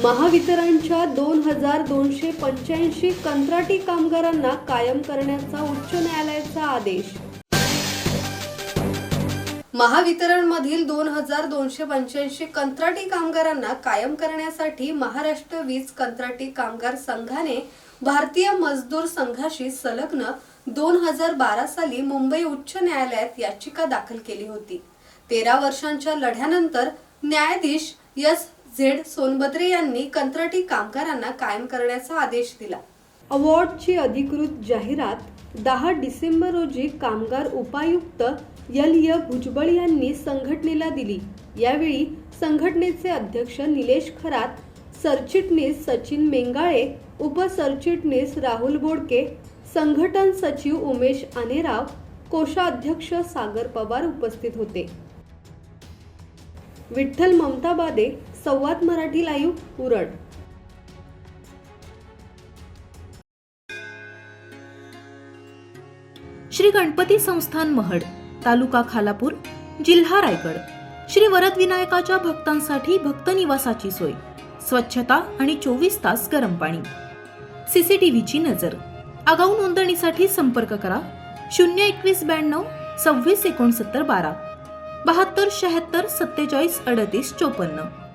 महावितरणच्या 2285 कंत्राटी कामगारांना कायम करण्याचा उच्च न्यायालयाचा आदेश। महावितरणमधील 2285 कंत्राटी कामगारांना कायम करण्यासाठी महाराष्ट्र वीज कंत्राटी कामगार संघाने भारतीय मजदूर संघाशी संलग्न 2012 साली मुंबई उच्च न्यायालयात याचिका दाखल केली होती। 13 वर्षांच्या लढ्यानंतर न्यायाधीश S.Z. सोनभद्रे यांनी कंत्राटी कामगारांना कायम करण्याचा आदेश दिला। अवॉर्डची अधिकृत जाहिरात 10 डिसेंबर रोजी कामगार उपायुक्त L. भुजबळ यांनी संघटनेला दिली। यावेळी संघटनेचे अध्यक्ष निलेश खरात, सरचिटणीस सचिन मेंगाळे, उपसरचिटणीस राहुल बोडके, संघटन सचिव उमेश आनेराव, कोषाध्यक्ष सागर पवार उपस्थित होते। विठ्ठल ममताबादे, संवाद मराठी लाईव्ह, उरण। श्री गणपती संस्थान महड, तालुका खालापूर, जिल्हा रायगड। श्री वरद विनायकाच्या भक्तांसाठी भक्त निवासाची सोय, स्वच्छता आणि 24 तास गरम पाणी, CCTVची नजर। आगाऊ नोंदणीसाठी संपर्क करा 02192 26 69 12 72 76 47 38 54।